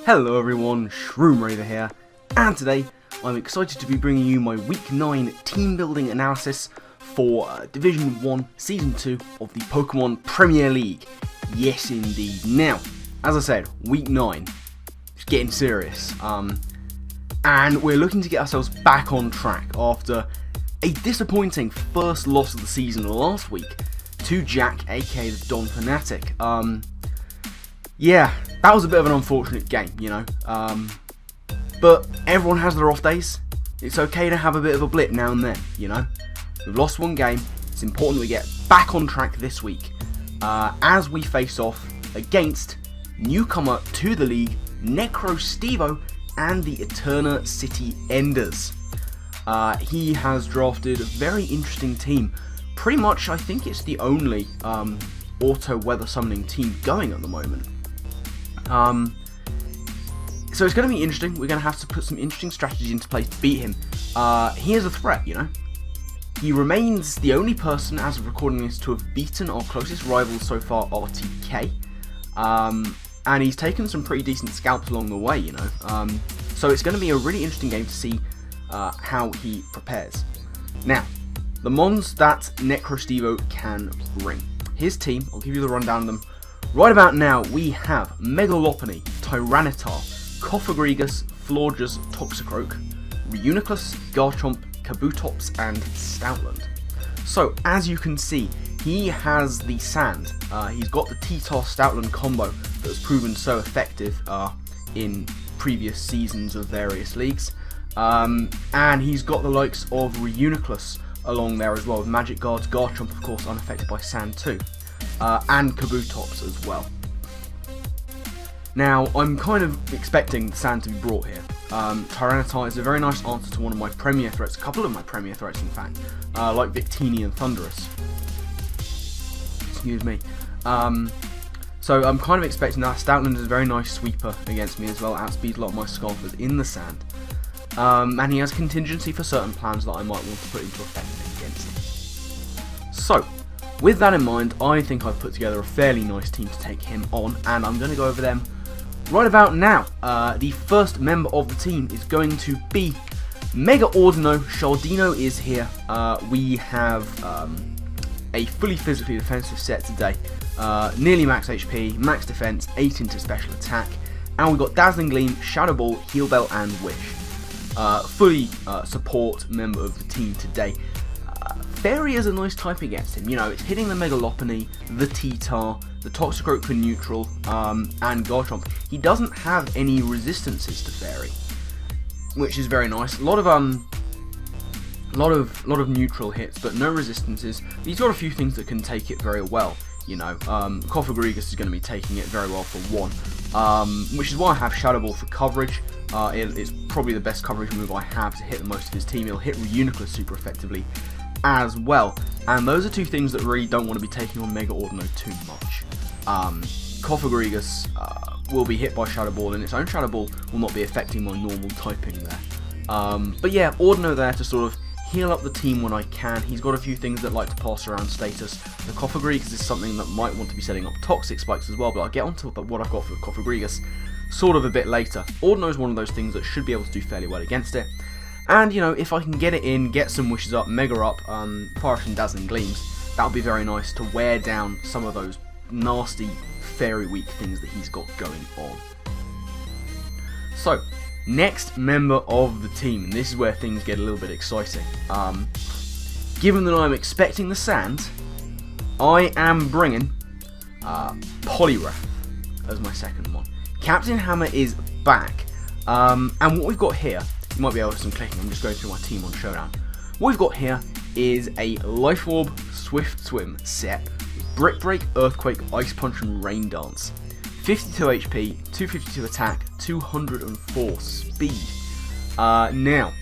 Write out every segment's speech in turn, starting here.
Hello everyone, Shroomraver here, and today I'm excited to be bringing you my Week 9 team building analysis for Division 1 Season 2 of the Pokemon Premier League. Yes indeed. Now, as I said, Week 9, it's getting serious, and we're looking to get ourselves back on track after a disappointing first loss of the season last week to Jack, aka the Don Fanatic. Yeah, that was a bit of an unfortunate game, you know, but everyone has their off days. It's okay to have a bit of a blip now and then, you know. We've lost one game, it's important we get back on track this week, as we face off against newcomer to the league, Necro Stevo and the Eterna City Enders. He has drafted a very interesting team. Pretty much, I think it's the only auto weather summoning team going at the moment. So it's going to be interesting. We're going to have to put some interesting strategies into place to beat him. He is a threat, you know. He remains the only person, as of recording this, to have beaten our closest rival so far, RTK. And he's taken some pretty decent scalps along the way, you know. So it's going to be a really interesting game to see how he prepares. Now, the mons that Necro Stevo can bring. His team, I'll give you the rundown of them. Right about now, we have Mega-Audino, Tyranitar, Cofagrigus, Florges, Toxicroak, Reuniclus, Garchomp, Kabutops, and Stoutland. So, as you can see, he has the sand. He's got the T-Tar-Stoutland combo that was proven so effective in previous seasons of various leagues. And he's got the likes of Reuniclus along there as well, with Magic Guards, Garchomp, of course, unaffected by sand too. And Kabutops as well. Now, I'm kind of expecting sand to be brought here. Tyranitar is a very nice answer to one of my premier threats, a couple of my premier threats in fact, like Victini and Thundurus. Excuse me. So I'm kind of expecting that. Stoutland is a very nice sweeper against me as well, outspeeds a lot of my Scarfers in the sand. And he has contingency for certain plans that I might want to put into effect against him. So, with that in mind, I think I've put together a fairly nice team to take him on, and I'm going to go over them right about now. The first member of the team is going to be Mega-Audino. Shardino is here. We have a fully physically defensive set today. Nearly max HP, max defense, 8 into special attack, and we've got Dazzling Gleam, Shadow Ball, Heal Bell, and Wish. Fully support member of the team today. Fairy is a nice type against him, you know, it's hitting the Mega-Audino, the T-Tar, the Toxicroak for neutral, and Garchomp. He doesn't have any resistances to Fairy, which is very nice. A lot of neutral hits, but no resistances. He's got a few things that can take it very well, you know. Cofagrigus is going to be taking it very well for one, which is why I have Shadow Ball for coverage. It's probably the best coverage move I have to hit the most of his team. He'll hit Reuniclus super effectively as well, and those are two things that really don't want to be taking on Mega-Audino too much. Cofagrigus will be hit by Shadow Ball, and its own Shadow Ball will not be affecting my normal typing there. But yeah, Audino there to sort of heal up the team when I can. He's got a few things that like to pass around status. The Cofagrigus is something that might want to be setting up toxic spikes as well, but I'll get onto what I've got for Cofagrigus sort of a bit later. Audino is one of those things that should be able to do fairly well against it. And, you know, if I can get it in, get some wishes up, Mega up, Fire and Dazzling Gleams, that'll be very nice to wear down some of those nasty Fairy Weak things that he's got going on. So, next member of the team, and this is where things get a little bit exciting. Given that I'm expecting the sand, I am bringing Poliwrath as my second one. Captain Hammer is back, and what we've got here, you might be able to some clicking, I'm just going through my team on Showdown. What we've got here is a Life Orb Swift Swim set with Brick Break, Earthquake, Ice Punch, and Rain Dance. 52 HP, 252 attack, 204 speed. Now,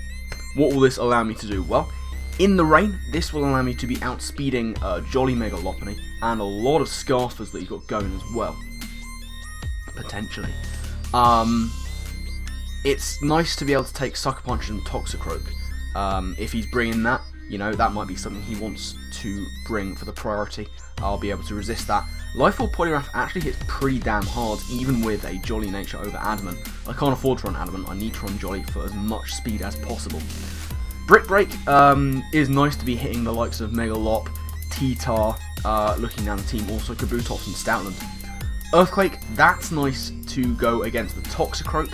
what will this allow me to do? Well, in the rain, this will allow me to be outspeeding Jolly Mega-Audino and a lot of Scarfers that he's got going as well. Potentially. It's nice to be able to take Sucker Punch and Toxicroak. If he's bringing that, You know, that might be something he wants to bring for the priority. I'll be able to resist that. Lifeform Poliwrath actually hits pretty damn hard, even with a Jolly nature over Adamant. I can't afford to run Adamant, I need to run Jolly for as much speed as possible. Brick Break is nice to be hitting the likes of Mega-Lop, T-Tar, looking down the team, also Kabutops and Stoutland. Earthquake, that's nice to go against the Toxicroak.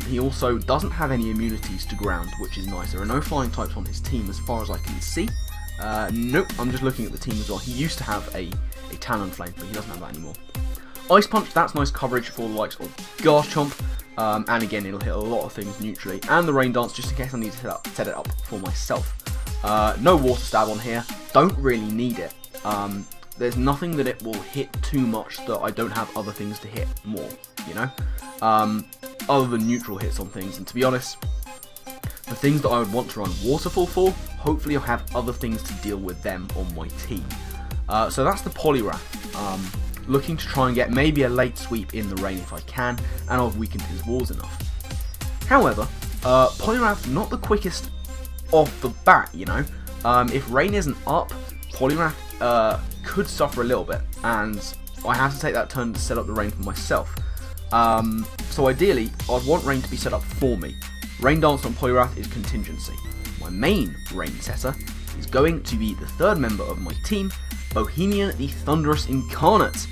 He also doesn't have any immunities to ground, which is nice. There are no flying types on his team as far as I can see. Nope, I'm just looking at the team as well. He used to have a Talonflame, but he doesn't have that anymore. Ice Punch, that's nice coverage for the likes of Garchomp, and again, it'll hit a lot of things neutrally. And the Rain Dance, just in case I need to set it up for myself. No Water Stab on here, don't really need it. There's nothing that it will hit too much that I don't have other things to hit more, you know? Other than neutral hits on things, and to be honest, the things that I would want to run Waterfall for, hopefully I'll have other things to deal with them on my team. So that's the Poliwrath. Looking to try and get maybe a late sweep in the rain if I can, and I've weakened his walls enough. However, Poliwrath not the quickest off the bat, you know. If rain isn't up, Poliwrath could suffer a little bit, and I have to take that turn to set up the rain for myself. So ideally, I'd want rain to be set up for me. Rain Dance on Poliwrath is contingency. My main rain setter is going to be the third member of my team, Bohemian the Thundurus Incarnate.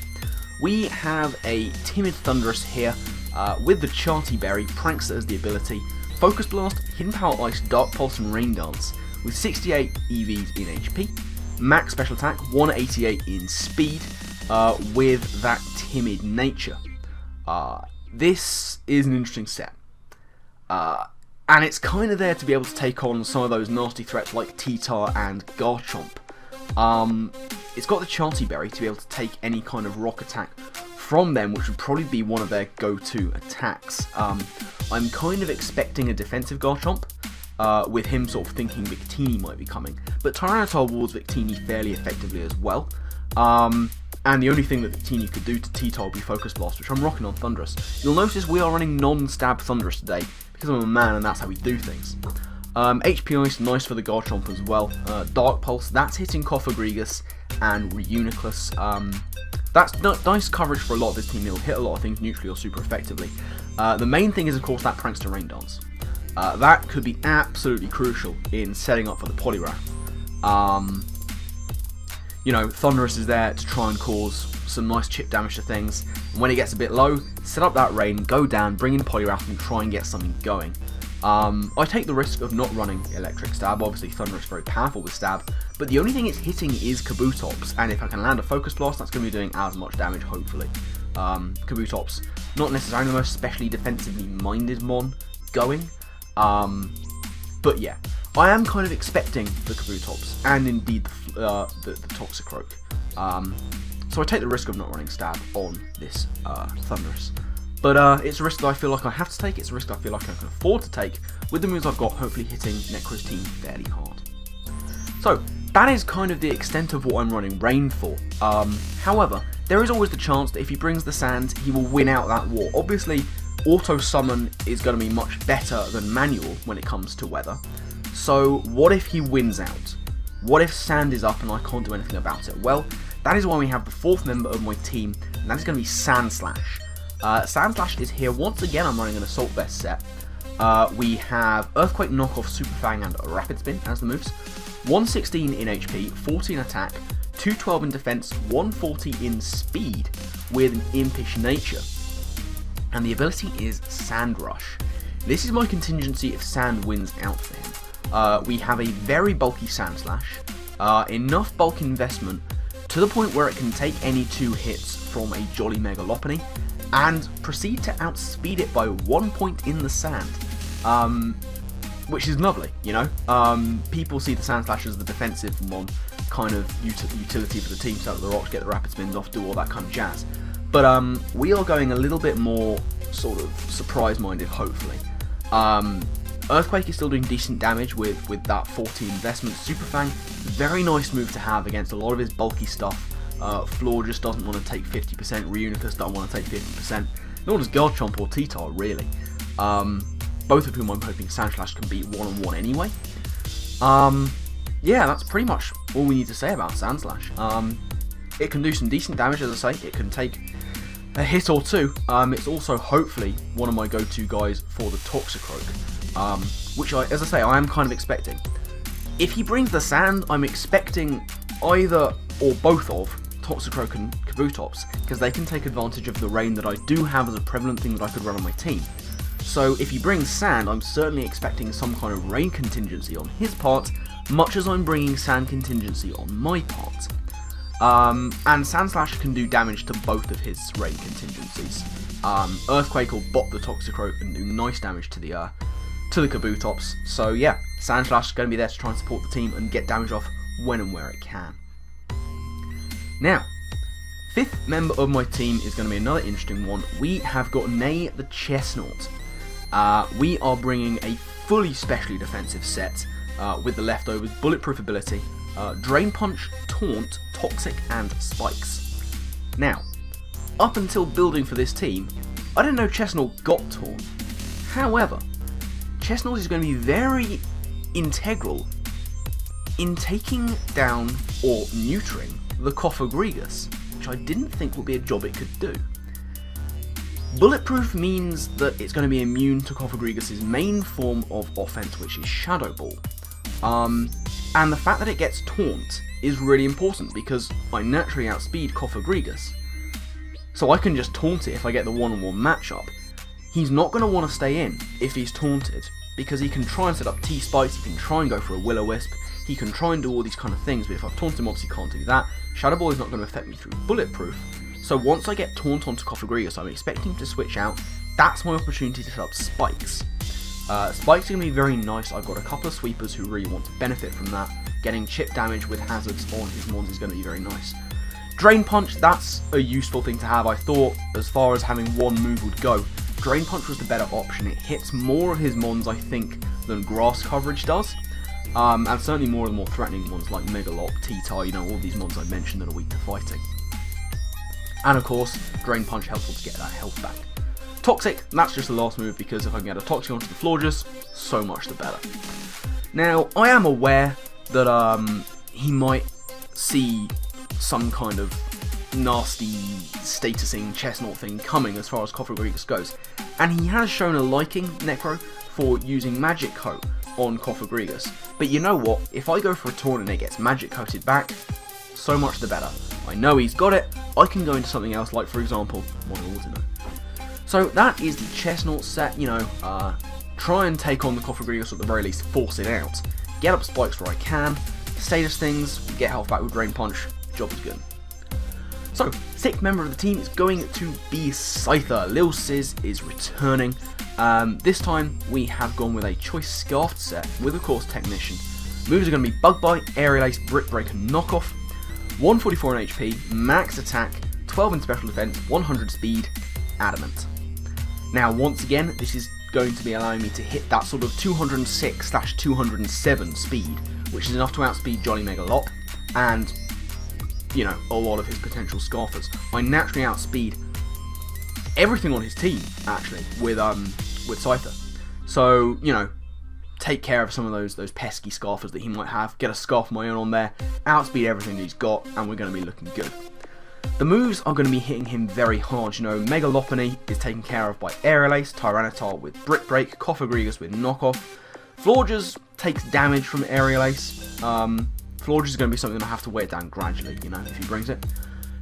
We have a timid Thundurus here with the Charty Berry, Prankster as the ability, Focus Blast, Hidden Power Ice, Dark Pulse and Rain Dance with 68 EVs in HP, max special attack, 188 in speed with that timid nature. This is an interesting set. And it's kind of there to be able to take on some of those nasty threats like T-Tar and Garchomp. It's got the Charty Berry to be able to take any kind of rock attack from them, which would probably be one of their go-to attacks. I'm kind of expecting a defensive Garchomp, with him sort of thinking Victini might be coming. But Tyranitar wards Victini fairly effectively as well. And the only thing that Victini could do to T-Tar would be Focus Blast, which I'm rocking on Thundurus. You'll notice we are running non-stab Thundurus today, because I'm a man and that's how we do things. HP Ice, nice for the Garchomp as well. Dark Pulse, that's hitting Cofagrigus and Reuniclus. That's nice coverage for a lot of this team. It'll hit a lot of things neutrally or super effectively. The main thing is, of course, that Prankster Rain Dance. That could be absolutely crucial in setting up for the Poliwrath. You know, Thundurus is there to try and cause some nice chip damage to things. And when it gets a bit low, set up that rain, go down, bring in Poliwrath and try and get something going. I take the risk of not running Electric Stab. Obviously, Thundurus is very powerful with Stab. But the only thing it's hitting is Kabutops. And if I can land a Focus Blast, that's going to be doing as much damage, hopefully. Kabutops, not necessarily the most specially defensively minded mon going. But yeah. I am kind of expecting the Kabutops, and indeed the Toxicroak. So I take the risk of not running Stab on this Thundurus. But it's a risk that I feel like I have to take, it's a risk I feel like I can afford to take, with the moves I've got hopefully hitting Necro's team fairly hard. So, that is kind of the extent of what I'm running Rain for. However, there is always the chance that if he brings the Sand, he will win out that war. Obviously, Auto Summon is going to be much better than Manual when it comes to weather. So, what if he wins out? What if Sand is up and I can't do anything about it? Well, that is why we have the fourth member of my team, and that is going to be Sandslash. Sandslash is here. Once again, I'm running an Assault Vest set. We have Earthquake, Knockoff, Super Fang, and Rapid Spin as the moves. 116 in HP, 14 attack, 212 in defense, 140 in speed with an Impish nature. And the ability is Sand Rush. This is my contingency if Sand wins out for him. We have a very bulky Sandslash, enough bulk investment to the point where it can take any 2 hits from a Jolly Mega Lopunny and proceed to outspeed it by 1 point in the sand, which is lovely, you know. People see the Sandslash as the defensive one, kind of utility for the team, set up the rocks, get the rapid spins off, do all that kind of jazz. But we are going a little bit more sort of surprise-minded, hopefully. Earthquake is still doing decent damage with that 40 investment. Super Fang, very nice move to have against a lot of his bulky stuff. Floor just doesn't want to take 50%, Reuniclus don't want to take 50%, nor does Garchomp or T-Tar really. Both of whom I'm hoping Sandslash can beat one-on-one anyway. yeah, that's pretty much all we need to say about Sand Slash. It can do some decent damage, as I say. It can take a hit or two. It's also hopefully one of my go-to guys for the Toxicroak, which as I say, I am kind of expecting. If he brings the sand, I'm expecting either or both of Toxicroak and Kabutops, because they can take advantage of the rain that I do have as a prevalent thing that I could run on my team. So if he brings sand, I'm certainly expecting some kind of rain contingency on his part, much as I'm bringing sand contingency on my part. And Sand Slash can do damage to both of his rain contingencies. Earthquake will bop the Toxicroak and do nice damage to the Kabutops. So yeah, Sand Slash is going to be there to try and support the team and get damage off when and where it can. Now, fifth member of my team is going to be another interesting one. We have got Nay the Chestnut. We are bringing a fully specially defensive set with the leftovers, bulletproof ability, Drain Punch, Taunt, Toxic, and Spikes. Now, up until building for this team, I didn't know Chestnut got Taunt. However, Chestnut is going to be very integral in taking down or neutering the Cofagrigus, which I didn't think would be a job it could do. Bulletproof means that it's going to be immune to Cofagrigus' main form of offense, which is Shadow Ball. And the fact that it gets Taunt is really important because I naturally outspeed Cofagrigus. So I can just taunt it if I get the one-on-one matchup. He's not going to want to stay in if he's taunted, because he can try and set up T-Spikes, he can try and go for a Will-O-Wisp, he can try and do all these kind of things, but if I've taunted him, obviously can't do that. Shadow Ball is not going to affect me through Bulletproof, so once I get Taunt onto Cofagrigus, I'm expecting him to switch out. That's my opportunity to set up Spikes. Spikes are going to be very nice. I've got a couple of sweepers who really want to benefit from that. Getting chip damage with hazards on his mons is going to be very nice. Drain Punch, that's a useful thing to have. I thought, as far as having one move would go, Drain Punch was the better option. It hits more of his mons, I think, than Grass Coverage does. And certainly more of the more threatening ones like Megalop, T-Tar, you know, all these mons I mentioned that are weak to fighting. And of course, Drain Punch helpful to get that health back. Toxic, that's just the last move, because if I can get a Toxic onto the Florges, so much the better. Now, I am aware that he might see some kind of nasty statusing Chestnut thing coming as far as Cofagrigus goes, and he has shown a liking, Necro, for using Magic Coat on Cofagrigus. But you know what, if I go for a taunt and it gets Magic Coated back, so much the better. I know he's got it, I can go into something else, like for example, Mega-Audino. So that is the Chestnut set, you know, try and take on the Cofagrigus, or at the very least force it out. Get up Spikes where I can, status things, get health back with Drain Punch, job is good. So, sixth member of the team is going to be Scyther. Lil Sizz is returning. This time we have gone with a choice Scarfed set with, of course, Technician. Moves are going to be Bug Bite, Aerial Ace, Brick Break, and Knockoff. 144 in HP, max attack, 12 in special defense, 100 speed, Adamant. Now, once again, this is going to be allowing me to hit that sort of 206/207 speed, which is enough to outspeed Jolly Megalop, and, you know, a lot of his potential Scarfers. I naturally outspeed everything on his team, actually, with Scyther. So, you know, take care of some of those pesky Scarfers that he might have, get a Scarf of my own on there, outspeed everything that he's got, and we're going to be looking good. The moves are going to be hitting him very hard. You know, Megalopony is taken care of by Aerial Ace, Tyranitar with Brick Break, Cofagrigus with Knockoff. Florges takes damage from Aerial Ace. Florges is going to be something that I have to wear down gradually, you know, if he brings it.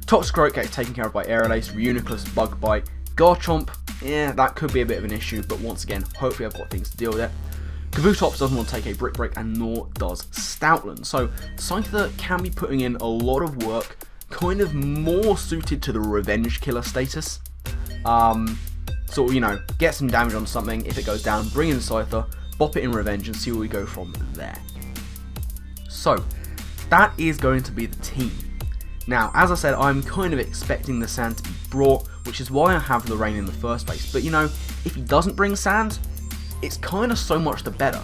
Toxicroak gets taken care of by Aerial Ace, Reuniclus, Bug Bite, Garchomp, yeah, that could be a bit of an issue, but once again, hopefully I've got things to deal with it. Kabutops doesn't want to take a Brick Break, and nor does Stoutland. So Scyther can be putting in a lot of work, kind of more suited to the Revenge Killer status. So, you know, get some damage on something, if it goes down, bring in Scyther, bop it in Revenge, and see where we go from there. So, that is going to be the team. Now, as I said, I'm kind of expecting the sand to be brought, which is why I have the rain in the first place. But, you know, if he doesn't bring sand, it's kind of so much the better,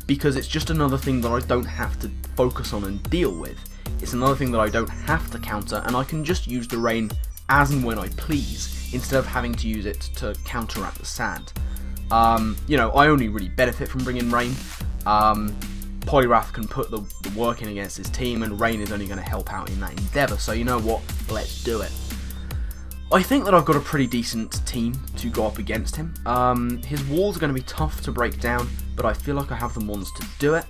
because it's just another thing that I don't have to focus on and deal with. It's another thing that I don't have to counter, and I can just use the rain as and when I please, instead of having to use it to counteract the sand. You know, I only really benefit from bringing rain. Poliwrath can put the work in against his team, and Rain is only going to help out in that endeavour. So you know what? Let's do it. I think that I've got a pretty decent team to go up against him. His walls are going to be tough to break down, but I feel like I have the mons to do it.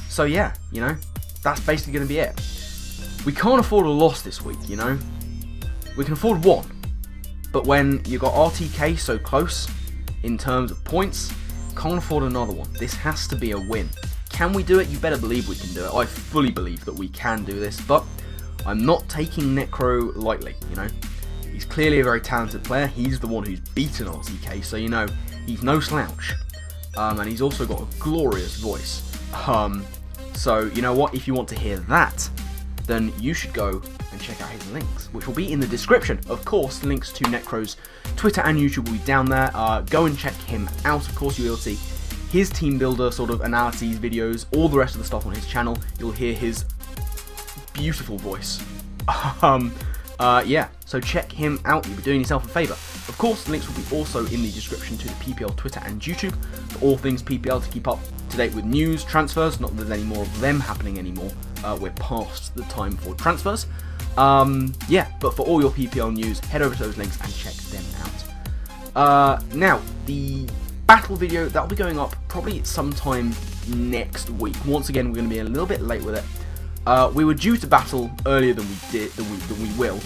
So yeah, you know, that's basically going to be it. We can't afford a loss this week, you know. We can afford one, but when you got RTK so close in terms of points, can't afford another one. This has to be a win. Can we do it? You better believe we can do it. I fully believe that we can do this, but I'm not taking Necro lightly, you know. He's clearly a very talented player. He's the one who's beaten RTK, so you know, he's no slouch. And he's also got a glorious voice. So you know what, if you want to hear that, then you should go and check out his links, which will be in the description. Of course, links to Necro's Twitter and YouTube will be down there. Go and check him out. Of course, you'll see his team builder sort of analyses videos, all the rest of the stuff on his channel. You'll hear his beautiful voice. Yeah, so check him out. You'll be doing yourself a favour. Of course, links will be also in the description to the PPL Twitter and YouTube for all things PPL to keep up to date with news, transfers. Not that there's any more of them happening anymore. We're past the time for transfers. Yeah, but for all your PPL news, head over to those links and check them out. Now, the battle video, that'll be going up probably sometime next week. Once again, we're going to be a little bit late with it. We were due to battle earlier than we will.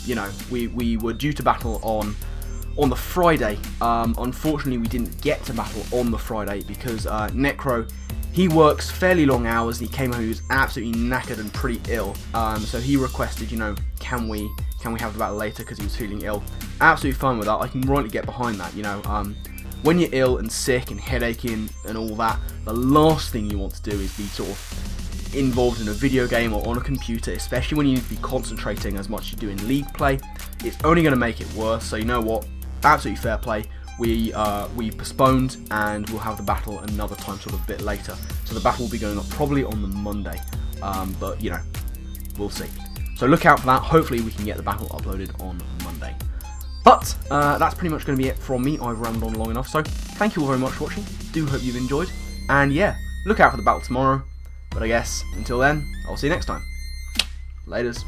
You know, we were due to battle on the Friday. Unfortunately, we didn't get to battle on the Friday because Necro, he works fairly long hours. And he came home, he was absolutely knackered and pretty ill. So he requested, you know, can we have the battle later because he was feeling ill. Absolutely fine with that. I can rightly get behind that. You know, when you're ill and sick and headaching and all that, the last thing you want to do is be sort of involved in a video game or on a computer, especially when you need to be concentrating as much as you do in league play. It's only going to make it worse. So you know what, absolutely fair play. We postponed and we'll have the battle another time, sort of a bit later. So the battle will be going up probably on the Monday, but you know, we'll see. So look out for that. Hopefully we can get the battle uploaded on Monday. But that's pretty much going to be it from me. I've rambled on long enough, so thank you all very much for watching. Do hope you've enjoyed, and yeah, look out for the battle tomorrow. But I guess, until then, I'll see you next time. Laters.